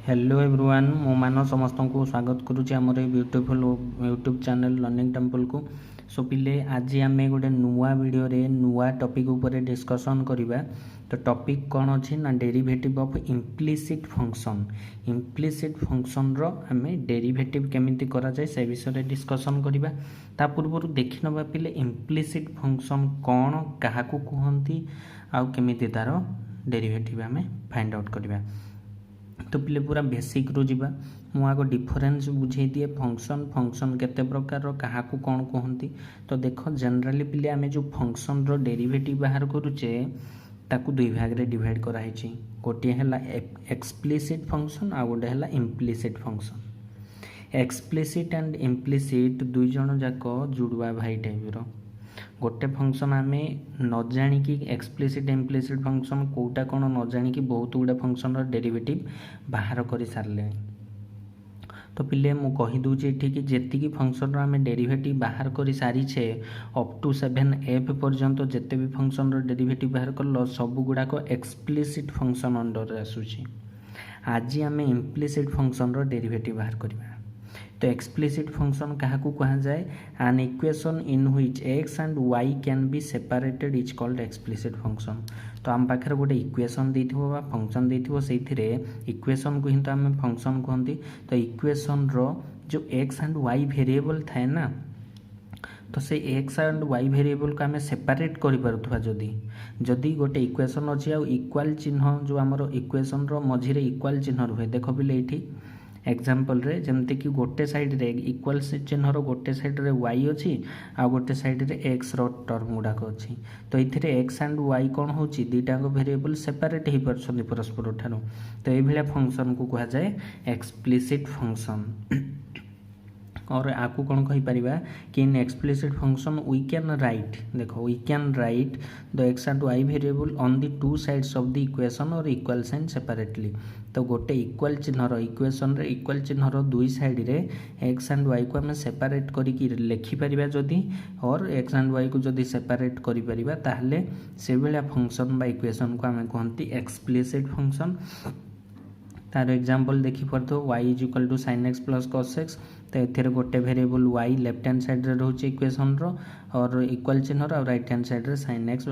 Hello everyone मो मान समस्त को स्वागत करुच्ची आमर beautiful YouTube channel learning temple को। सो पिले आज आम गोटे नुआ वीडियो रे नुआ टॉपिक ऊपर डिस्कशन करवा। तो टॉपिक कौन अच्छी ना derivative of implicit function. Implicit function रो आमे डेरिवेटिव केमिति करा जाए से विषय डिस्कशन करवा। ता पूर्व देखि नबा पिले इम्प्लिसिट फंक्शन कौन काहाकू कहंती आउ केमिति तार डेरिवेटिव आमे फाइंड आउट करवा। तो पिले पूरा बेसिक रू जीवा मु आग डिफरेंस बुझे दिए फंक्शन केते प्रकार क्या कौन कहती। तो देख जनरली पिले आमे जो फंक्शन रो डेरिवेटिव बाहर करुचे ताकू दुई भाग रे डिवाइड कराई। गोटे है एक्सप्लिसिट फंक्शन आ गोटे है implicit function. Explicit and implicit दुई जन जाक जुड़वा भाई टाइप गोटे फंक्शन आमे न जानिकी एक्सप्लिसिट इम्प्लिसिट फंक्शन कोटा कौन न जानिकी बहुत गुड़ा फंक्शन डेरिवेटिव बाहर कर सारे। तो पिले मु कही दूची ठीक जेतिकी फंक्शन आमे डेरिवेटिव बाहर कर सारीछे अप टू 7f पर्यंत जेते भी फंक्शन डेरिवेटिव बाहर कर सब गुड़ाक एक्सप्लिसिट फंक्शन अंडर आसूची। आज आमे इम्प्लिसिट फंक्शन डेरिवेटिव बाहर करवा। तो एक्सप्लिसिट फंक्शन क्या कहा जाए an equation in which x and y can be separated is called explicit function. तो आम पाखे गोटे इक्वेशन देथिबो बा फंक्शन देथिबो सेथिरे इक्वेशन को ही तो आम फंक्शन कहती। तो इक्वेशन रो जो एक्स एंड वाई वेरिएबल थाए ना तो से एक्स एंड वाई वेरिएबल को आम सेपरेट कर जदि गोटे इक्वेशन अच्छी आ इक्वाल चिन्ह जो आमर इक्वेशन रो मझिरे इक्वाल चिन्ह रुहे। देख पिले ये एग्जाम्पल रे जमती कि गोटे साइड रे इक्वल चिन्ह रो गोटे साइड रे y अच्छी आ गोटे साइड रे x रो टर्म गुड़ाक अच्छी। तो ये एक्स एंड वाई कौन हो दुईटा वेरिएबल सेपरेट हो पार्छन्ति परस्पर ठारू। तो ये फंक्शन को कहा जाए एक्सप्लिसिट फंक्शन। और आपको कौन कही परिबा कि in explicit function we can write देखो we can write the x and y variable on the two sides of the equation और इक्वल साइन सेपरेटली। तो गोटे इक्वल चिन्ह इक्वेशन रे इक्वल चिन्ह दुई साइड रे एक्स एंड वाई को आम सेपरेट करके लिखिपर जदि और एक्स एंड वाई को जदि सेपरेट करिपरिबा ताहले से बेला फंक्शन बा इक्वेशन को आम कहती एक्सप्लिसिट फंक्शन। तार एग्जांपल देखि परथो y is equal to sin x plus cos x। तो एथिरे गोटे variable y left hand side रे रहउची इक्वेशन रो और इक्वल चिन्ह और राइट हैंड साइड रे sin x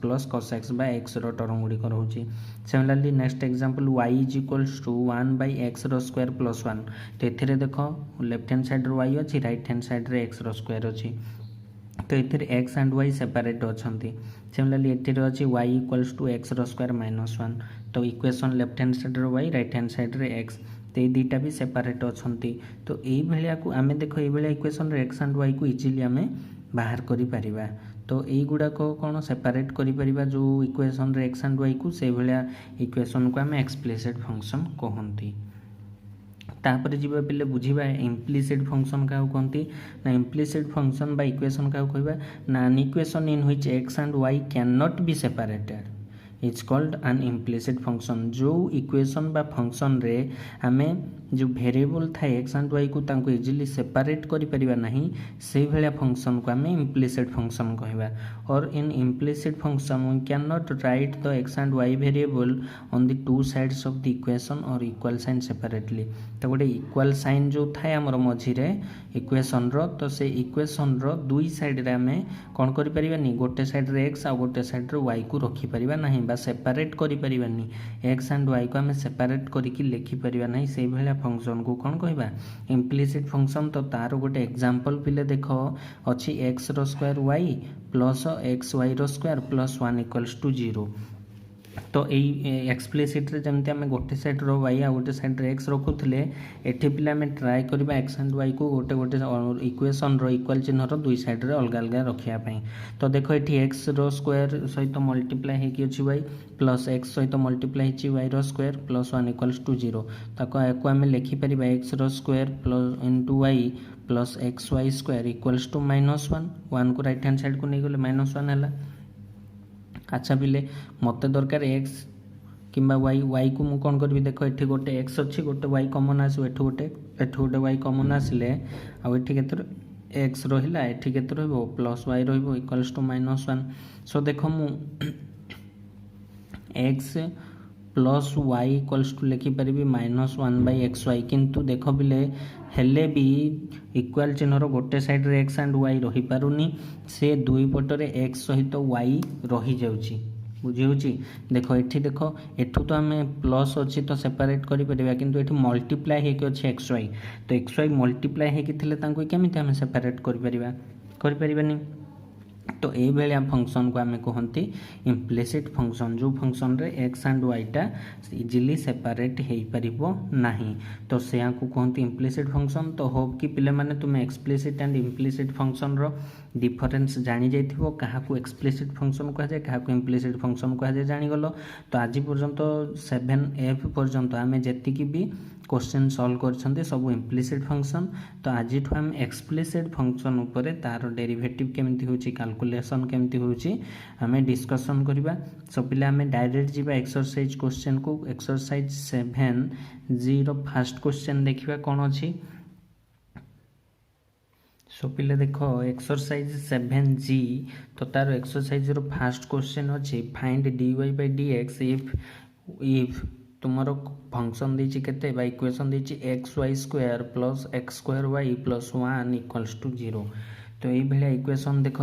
plus cos x बा x रो टर्म गुडी कर रहउची। Similarly next example y is equals to 1/x रो स्क्वायर प्लस 1। तो एथिरे देखो लेफ्ट हैंड साइड रे y अछि राइट हैंड साइड रे x रो स्क्वायर अछि। तो ये एक्स एंड वाई सेपरेट अच्छा। सिमिलरली ये अच्छी वाई इक्वल्स टू एक्स रो स्क्वायर माइनस 1। तो इक्वेशन लेफ्ट हैंड साइड रे वाई राइट हैंड साइड रे एक्स तो ये दुईटा भी सेपरेट अच्छा। तो ये आम देख ये इक्वेशन एक्स एंड वाई को इजिली आम बाहर करिपरिबा। तो यही गुड़ाक कौन सेपरेट करिपरिबा जो इक्वेशन एक्स एंड वाई को से भाया इक्वेशन को आम एक्सप्लिसिट फंक्शन कहती। तापर जीवा पिले बुझीबा इम्प्लिसिट फंक्शन क्या कहती ना इम्प्लिसिट फंक्शन बा इक्वेशन क्या कहबा ना an equation in which x and y can not be separated is called an implicit function. जो इक्वेशन बा फंक्शन रे आमे जो वेरिएबल था एक्स एंड वाई को तांको इजिली सेपरेट करि परिबा नहीं से भलिया फंक्शन को आमे इम्प्लिसिट फंक्शन कहबा। और in implicit function we can not write the x and y variable on the two sides of the equation और इक्वल साइन सेपरेटली। तो गोटे इक्वल साइन जो थाए हमर मझिरे इक्वेशन रो तो से इक्वेशन रो दुई साइड रे आमे कोन करि परिबानी गोटे साइड रे एक्स आ गोटे साइड रे वाई को रखि परिबा नहीं बा सेपरेट करि परिबानी एक्स एंड वाई को आमे सेपरेट करिकि लिखि परिबा नहीं से भलिया फंक्शन को कौन कहबा इम्प्लिसिट फंक्शन। तो तार गोटे एग्जांपल पिले देख अच्छी एक्स रो square y plus x y रो स्क्वायर प्लस 1 इक्वल्स टू 0। तो यही एक्सप्लिसिट रे जमती आम गोटे साइड रो वाई आ गोटे साइड रे एक्स रखुले एठी पिले आम ट्राए करबा एक्स एंड वाई को गोटे गोटे इक्वेशन रो इक्वल चिन्ह रो दुई साइड रे अलग अलग रखिया पई। तो देखो एठी एक्स रो स्क्वायर सहित मल्टीप्लाई हेकी अछि वाई प्लस एक्स सहित मल्टीप्लाई हेची वाई रो स्क्वायर प्लस 1 इक्वल्स टू 0। ताको एको आम लिखि परिबा एक्स रो square plus into y plus x y square equals to minus 1 को राइट हैंड साइड को नहीं गले माइनस 1 है। अच्छा पिले मत दरकार एक्स कि वाई को मुझे कौन करी देख ये गोटे एक्स अच्छी गोटे वाई कमन आस गोटे वाई कमन आसिले आठी एक्स रहा एटी के plus y equals to minus 1। So देख मु x plus y equals to लिखिपारि -1/xy किंतु देख पिले हेले भी इक्वाल चिन्हर गोटे साइड रे x एंड y रही पारुनी से दुई पटरे x सहित y रही जाउची बुझी होची देख एठी देख एठू तो आम प्लस अच्छी तो सेपरेट करें किंतु एठी मल्टीप्लाए हेकि अच्छे एक्स वाई तो एक्स वाई मल्टीप्लाए हेकि थिले तांको केमिति आम सेपरेट करें तो ये भाया फंक्शन को आम कहती इम्प्लिसिट फंक्शन जो फंक्शन रे एक्स एंड वाईटा इजिली सेपरेट हो पार ना तो से कहती इम्प्लिसिट फंक्शन तो होप कि पिले माने तुम एक्सप्लिसिट एंड इम्प्लिसिट फंक्शन रो डिफरेन्स जानी जाइथिबो क्या एक्सप्लिसिट फंक्शन कहुए क्या इम्प्लिसिट फंक्शन कहुए जानीगल तो आज पर्यंत 7F पर्यंत आम जी भी क्वेश्चन सॉल्व कर सब इम्प्लिसिट फंक्शन तो आज आम एक्सप्लिसिट फंक्शन उपर तार डेरिवेटिव केमती होची कैलकुलेशन केमती होची आम डिस्कशन करबा सो पिले आम डायरेक्ट जीवा एक्सरसाइज क्वेश्चन को exercise 7G row first question देखिबा कोन अछि सो पिले देख एक्सरसाइज 7G तो तार एक्सरसाइज रो फर्स्ट क्वेश्चन अछि फाइंड dy/dx इफ तुमर फंक्शन देछि केते बा इक्वेशन देछि xy² plus x² plus 1 equals to 0 तो ये भाया इक्वेशन देख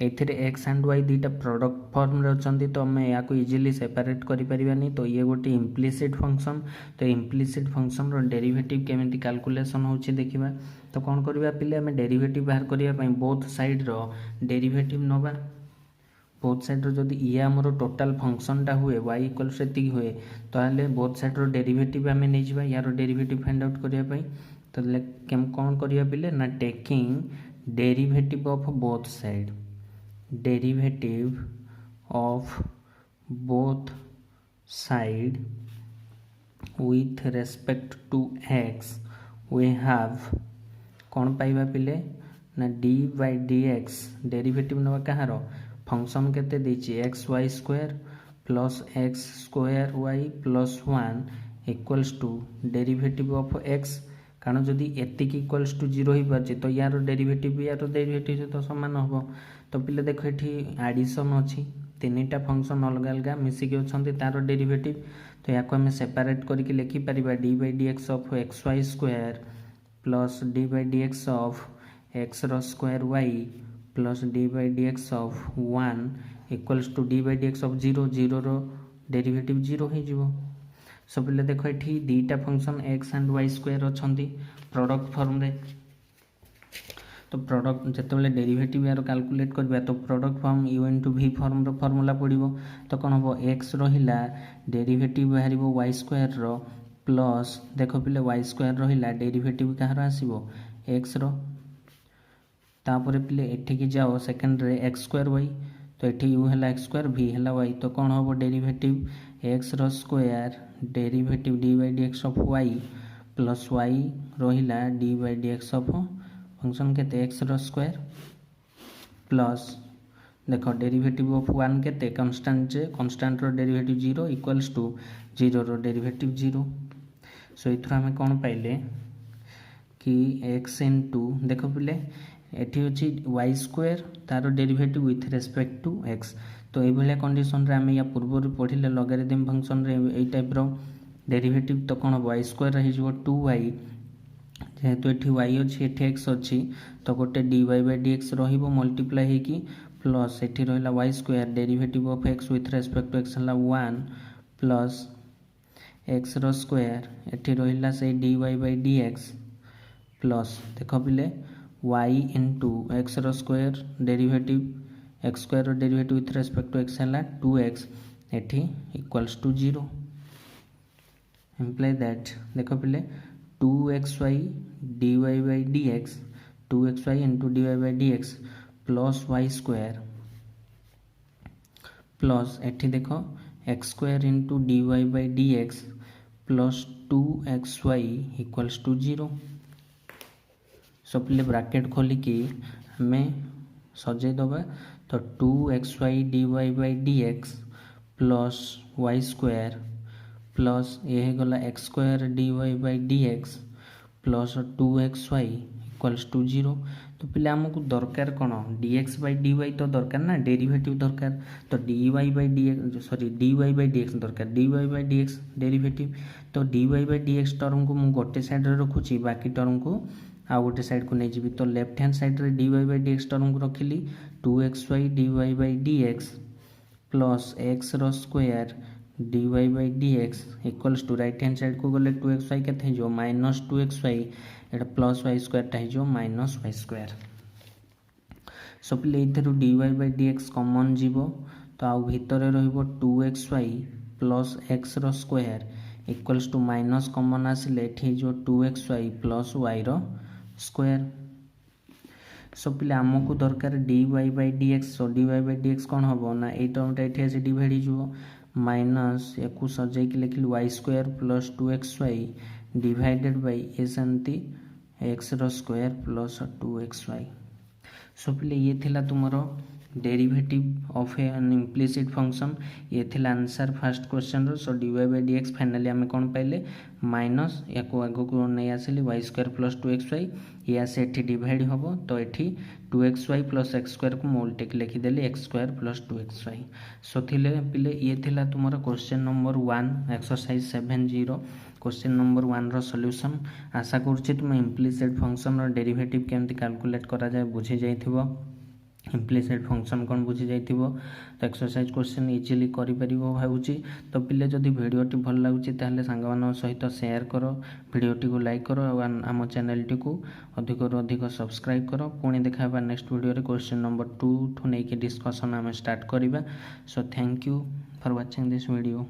एथिरे x एंड y दुईटा प्रोडक्ट फॉर्म रे अछंती तो हमें या को इजीली सेपरेट करि परिबानी तो ये गोटे इम्प्लिसिट फंक्शन तो इम्प्लिसिट फंक्शन रो डेरिवेटिव केमिति कैलकुलेशन होछि देखिबा तो कोन करबा पिले हमें डेरिवेटिव बाहर करिया पई बोथ साइड रो डेरिवेटिव नबा बोथ साइड जदि ये आमर टोटाल फंक्शनटा हुए y इक्वल से हुए तो बोथ साइड डेरिवेटिव आम नहीं यार डेरिवेटिव फाइंड आउट करने तो कौन करिया पिले ना taking derivative of both side derivative of both side with respect to x we have कौन पाइबा पिले ना dy/dx डेरिवेटिव नवा कहार फंक्शन केते देछि xy² plus x² plus 1 equals to derivative of x कारण जदि एतिक इक्वल्स टू 0 हो पारे तो यार डेरिवेटिव सहित सामान हम तो पिले देख ये एडिशन अच्छी तीनटा फंक्शन अलग अलग मिसिक अच्छा तार डेरिवेटिव तो या आम सेपरेट करके लिखिपर dy/dx of xy² plus dy/dx of x² plus dy/dx of 1 equals to dy/dx of 0 रो डेरिवेटिव 0 हो सब पिले देख ये दुईटा फंक्शन x एंड y² अच्छा प्रोडक्ट फॉर्म रे तो प्रोडक्ट जिते डेरिवेटिव यार कैलकुलेट करबा तो product form u into v form रो फॉर्मूला पड़ो तो कौन हम x रहा डेरिवेटिव बाहर y² रो प्लस देख पिले y² रहा डेरिवेटिव कहार आसो x रो तापर पिले एठिकी जाओ सेकेंड रे x² तो ये u है x² v है y तो कौन हम डेरिवेटिव x रो square derivative dy/dx of y plus y रहा dy/dx ऑफ फंक्शन केते x रो स्क्वायर प्लस देख डेरिवेटिव ऑफ 1 केते कांस्टेंट रो डेरिवेटिव 0 इक्वल्स टू 0 रो डेरिवेटिव 0 सो इथर हमें कौन पाइले कि x इंटू देख पिले एटी अच्छी y² तार derivative with respect to x तो ये कंडीशन रे आम या पूर्व पढ़ले लॉगरिथम फंक्शन रे ए टाइप रो डेरिवेटिव तो कौन y² रही 2y जेहेतु ये y अच्छी ये x अच्छी तो गोटे dy/dx रहिबो मल्टीप्लाई हेकी प्लस एठी रहिला y² derivative of x with respect to x हला 1 प्लस x रो स्क्वायर एठी रहिला से dy/dx प्लस देख पिले y इंटू x रो स्क्वायर डेरिवेटिव x² रो derivative with respect to x हला 2x एठी इक्वल्स टू 0 इम्प्लाई दैट देख पिले 2xy dy/dx 2xy into dy/dx plus y² plus एठी देख x² into dy/dx plus 2xy equals to 0 सब पिले ब्रैकेट खोलिकी हमें सजे दबा तो 2xy dy/dx plus y² plus ये गला x² dy/dx plus 2xy equals to 0। तो पिले आमको दरकार कौन dx बाई dy तो दरकार ना डेरिवेटिव दरकार तो dy by dx sorry dy by dx दरकार dy बाई dx डेरिवेटिव तो dy बाई dx टर्म को मुझे गोटे साइड रखुची बाकी टर्म को आउ गोटे साइड को नहीं जी तो लेफ्ट हैंड साइड रे dy बाई dx टर्म को रखिली 2xy dy by dx plus x रो square dy by dx equals to right hand side को गले 2xy के जो माइनस 2xy एटा प्लस वाई स्क्वायर जो माइनस वाई स्क्वायर सो पिले इधर dy बाई dx कॉमन जीवो तो आउ भितर रहिबो 2xy प्लस x रो square equals to minus common आसिले एठी जो 2xy प्लस y रो स्क्वायर सो पिले आमको दरकार dy by dx so dy by dx कौन हम ना ये टर्मटा ये आसी डिवाइड हो माइनस या सजाई लिखिल y square plus 2xy divided by ए सेमती एक्स रो स्क्वायर प्लस 2xy सो पिले ये थिला तुमरो derivative of an implicit function ये थिला आंसर फर्स्ट क्वेश्चन रो so dy by dx finally आमे कोन पाइले माइनस या को आगो को नै आसिली y स्क्वायर प्लस 2xy ये आसे एठी डिवाइड हबो तो एठी 2xy प्लस x स्क्वायर को मल्टीक लिखि देली x square plus 2xy so थिले पिले ये थिला तुमरो question number 1 exercise 7 question number 1 रो सॉल्यूशन आशा करछि तुम इम्प्लिसिट फंक्शन रो डेरिवेटिव केमति कैलकुलेट करा जाय बुझी जाइथिबो इम्प्लिसिट फंक्शन कौन बुझी जाइथिबो तो एक्सरसाइज क्वेश्चन इजिली करि परिबो भाबुची तो पिले जदि वीडियोटी भल लागुची ताहले सांगमान सहित शेयर करो वीडियोटी को लाइक करो और आम चैनलटी को अधिक अधिक सब्सक्राइब करो पुणी देखा नेक्स्ट वीडियो रे क्वेश्चन नंबर 2 ठू नहीं डिस्कशन आम स्टार्ट करिबा so thank you for watching this video.